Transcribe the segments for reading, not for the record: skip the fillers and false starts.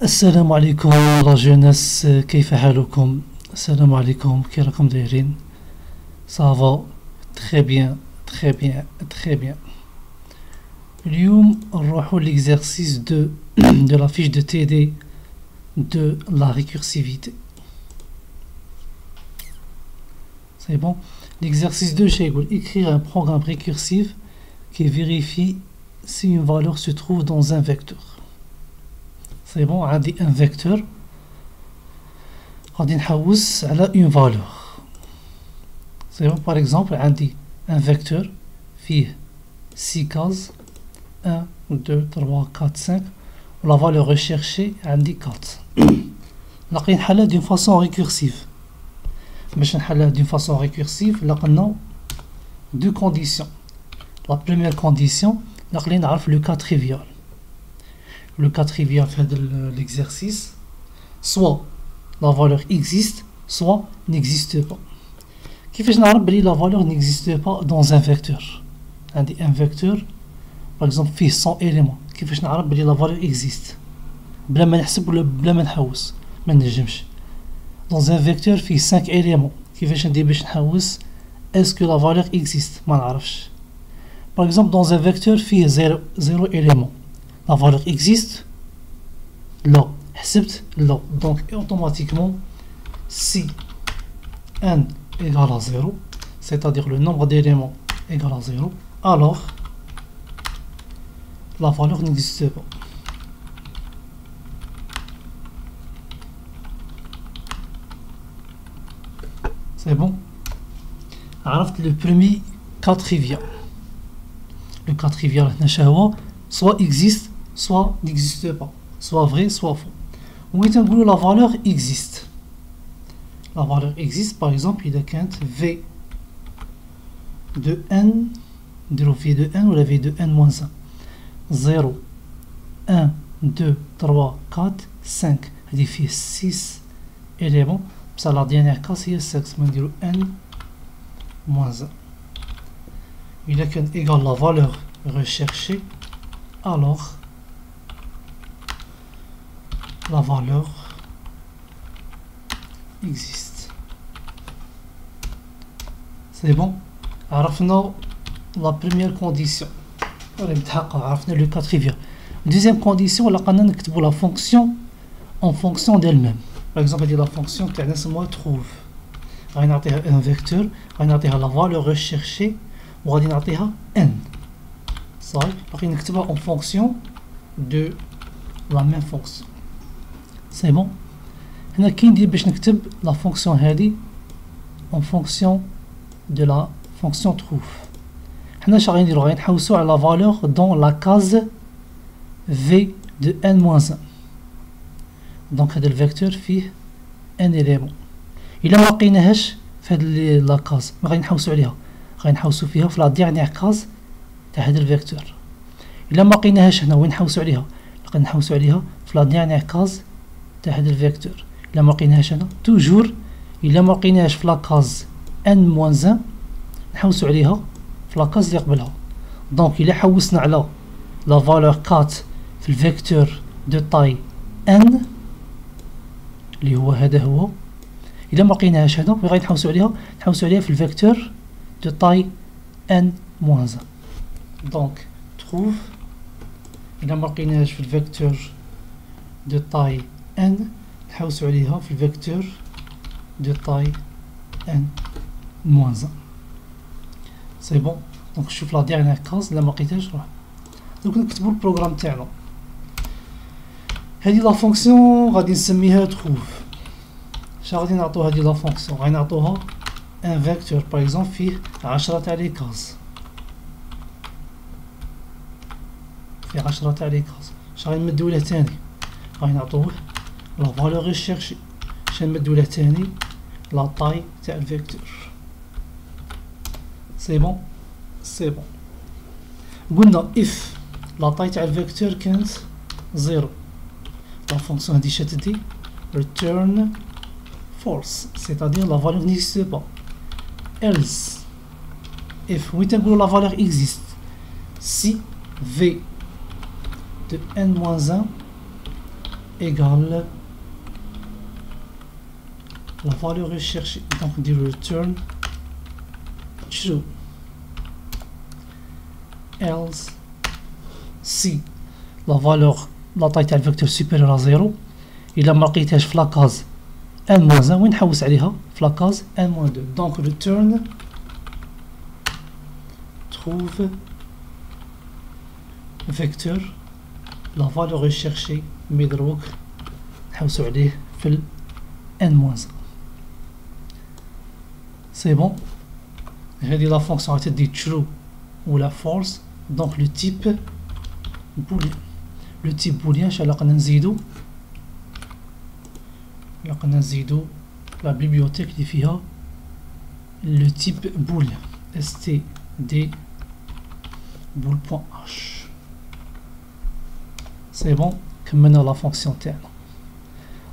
السلام عليكم لا جوناس، كيف حالكم؟ السلام عليكم، كي راكم دايرين؟ صافا تري بيان تري بيان تري بيان. اليوم نروحو ليكزارسيس de la fiche de TD de la récursivité. C'est bon. L'exercice 2, c'est écrire un programme récursif qui vérifie si une valeur se trouve dans un vecteur. C'est bon, on a un vecteur. On a une valeur. C'est bon, par exemple, on a un vecteur qui 6 cases. 1, 2, 3, 4, 5. La valeur recherchée, on a 4. On a d'une façon récursive. D'une façon récursive, on a deux conditions. La première condition, on a le cas trivial. Le cas trivial fait de l'exercice, soit la valeur existe, soit n'existe pas. Qui fait que la valeur n'existe pas dans un vecteur. Un vecteur, par exemple, fait 100 éléments. Qui fait que la valeur existe. Dans un vecteur, fait 5 éléments. Qui fait que est-ce que la valeur existe? Par exemple, dans un vecteur, fait 0 élément. La valeur existe? Là. Là. Donc, automatiquement, si n égale à 0, c'est-à-dire le nombre d'éléments égale à 0, alors la valeur n'existe pas. C'est bon? Alors, le premier cas trivial. Le cas trivial, soit existe, soit n'existe pas. Soit vrai, soit faux. On dit la valeur existe. La valeur existe, par exemple, il y a V de n, de V de n ou la V de n moins 1. 0, 1, 2, 3, 4, 5. Il fait 6 éléments. Ça, la dernière case, c'est 6. On dit n moins 1. Il y a égal la valeur recherchée, alors la valeur existe. C'est bon. عرفنا la première condition. عرفنا le cas trivial. Deuxième condition, لقنا نكتبوا la fonction en fonction d'elle-même. Par exemple, la fonction تاعنا سموها trouve. غادي نعطيها un vecteur, غادي نعطيها la valeur recherchée وغادي نعطيها n. صحيح. باقي نكتبها en fonction de la même fonction. C'est bon. هنا كاين ندير باش نكتب la fonction هذه en fonction de la fonction trouve. حنا اش غادي نديرو؟ غادي نحوسو على la valeur dans la case v de n-1. دونك هذا الفيكتور فيه n élément. إلا ما لقيناهاش في هاد لا كاز ما غادي نحوسو عليها، غادي نحوسو فيها في لا ديرنيير كاز تاع هذا الفيكتور. إلا ما لقيناهاش هنا وين نحوسو عليها؟ غادي نحوسو عليها في لا ديرنيير كاز تاع هذا الفيكتور. إلا ما لقيناهاش هنا توجور، إلا ما لقيناهاش في لا كاز n-1 نحوسو عليها في لا كاز اللي قبلها. دونك إلا حوسنا على لا فالور 4 في الفيكتور دو طاي n اللي هو هذا هو، إلا ما لقيناهاش هنا وين غادي نحوسو عليها؟ نحوسو عليها في الفيكتور دو طاي n-1. دونك trouve إلا ما لقيناهاش في الفيكتور دو طاي n نحوسو عليها في الفيكتور دو طاي n-1. سي بون. دونك شوف لا ديرنيير كاز إلا ما لقيتهاش روح. دونك نكتبو البروغرام تاعنا. هذه لا فونكسيون غادي نسميها trouve. اش غادي نعطو هذه لا فونكسيون؟ غادي نعطوها ان فيكتور باغ اكزومبل فيه 10 تاع لي كاز. فيه 10 تاع لي كاز. اش غادي نمدو له ثاني؟ غادي نعطوه لا فالور ريشيرشي. اش نمدو له ثاني؟ لا طاي تاع الفيكتور. سي بون. سي بون. قلنا اف لا طاي تاع الفيكتور كانت 0، la fonction هذه شتدي return false, c'est-à-dire la valeur n'existe pas. Else if وين تنقولوا la valeur existe si v de n-1 égale la valeur recherchée. Donc on dit return true. Else si la valeur la taille تاع الفيكتور supérieure à 0 إلا ما لقيتهاش في لاكاز n-1 وين نحوس عليها في لاكاز n-2. donc return trouve vecteur la valeur recherchée مي دروك نحوسو عليه في ال n-1. c'est bon. هذه لا فونكسيون غتدي true ولا false. donc le type boolean. le type boolean شحال قلنا نزيدو la bibliothèque اللي فيها le type boolean std bool.h. c'est bon. كملنا لا فونكسيون تاعنا.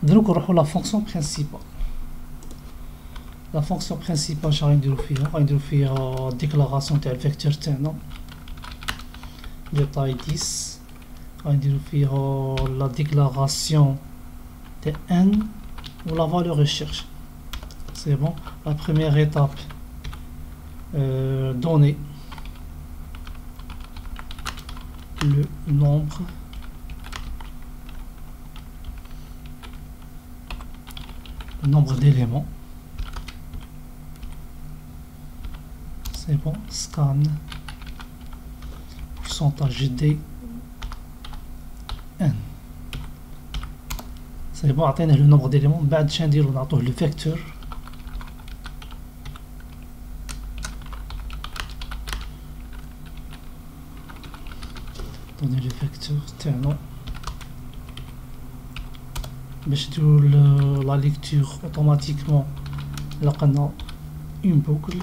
دروك نروحو لا فونكسيون برينسيبال. لا فونكسيون برينسيبال شنو غنديرو فيها؟ غنديرو فيها ديكلاراسيون تاع الفيكتور تاعنا de taille 10. غنديرو فيها la déclaration de n ou la valeur recherche. c'est bon. la première étape donner le nombre d'éléments. c'est bon. scan pourcentage d n. c'est bon. عطينا le nombre d'éléments. بعد شنو نديرو؟ نعطوه le vecteur. donner le vecteur تاعنا باش نديرو la lecture automatiquement. لقنا une boucle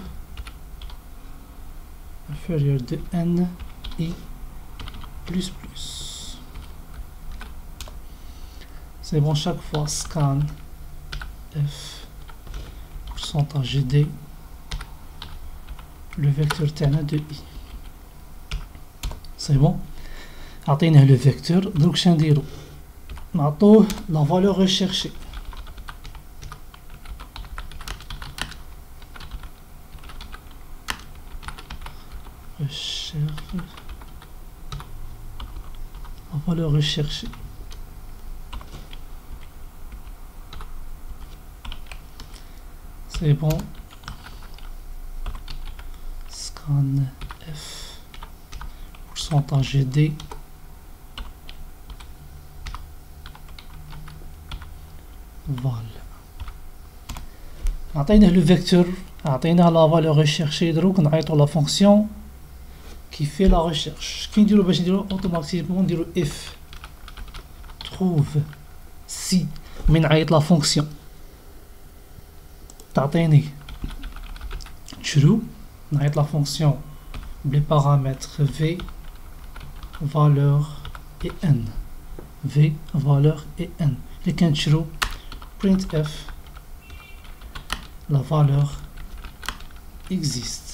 inférieure de n i plus plus. c'est bon. chaque fois scan f pourcentage d le vecteur تاعنا de i. c'est bon. عطيناه le vecteur. دروك شنو نديرو؟ نعطوه la valeur recherchée. recherche la valeur recherchée. c'est bon. scan f pourcentage d voilà. عطيناه le vecteur. عطيناه la valeur recherchée. دروك نعيطو la fonction qui fait la recherche. كي نديرو باش نديرو automatiquement نديرو if trouve si من نعيط la fonction تعطيني true. نعيط la fonction les paramètres v valeur et n. v valeur et n. اللي كان true printf la valeur existe.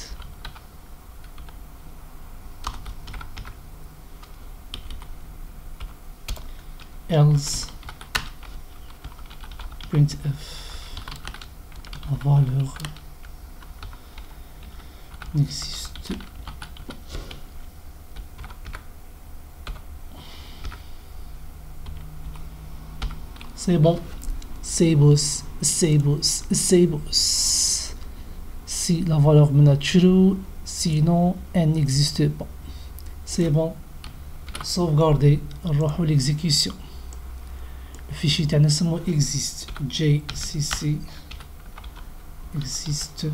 else printf la valeur n'existe c'est bon. c'est beau. si la valeur est true sinon elle n'existe pas. c'est bon. sauvegarder. نروحو l'exécution. le fichier تاعنا اسمه existe jcc existe.c.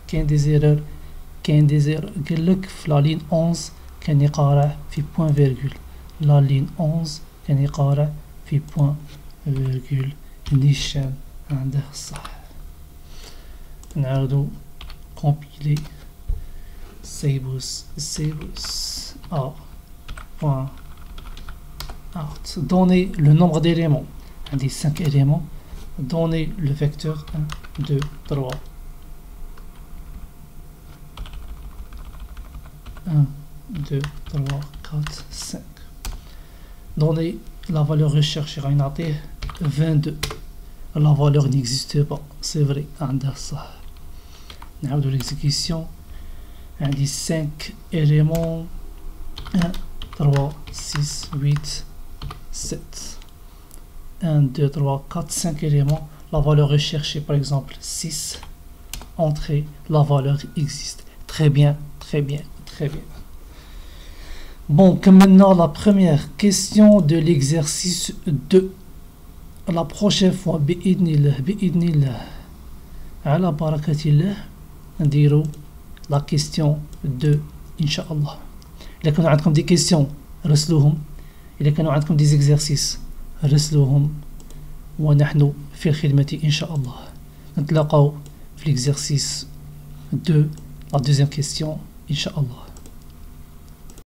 كاين دي زيرور قالك في لا لين 11 كان يقارع في بوان فيرغول. لا لين 11 كان يقارع في بوان فيرغول. نيشان عنده الصح. نعاودو كومبيلي. سيبوس a point art. donner le nombre d'éléments. Un des 5 éléments. donner le vecteur 1 2 3 1 2 3 4 5. donner la valeur recherchée, 22. La valeur n'existe pas, c'est vrai, عندها صح. نعاودو l'exécution. عندي 5 éléments 1 3 6 8 7 1 2 3 4 5 éléments. La valeur recherchée par exemple 6. Entrée, la valeur existe. Très bien, très bien, très bien. Bon, comme maintenant la première question de l'exercice 2. La prochaine fois بإذن الله على بركة الله نديرو la question 2 إن شاء الله. إذا كانوا عندكم des questions رسلوهم، إذا كانوا عندكم des exercices رسلوهم، ونحن في الخدمة إن شاء الله. نتلاقاو في l'exercice 2 la deuxième question إن شاء الله.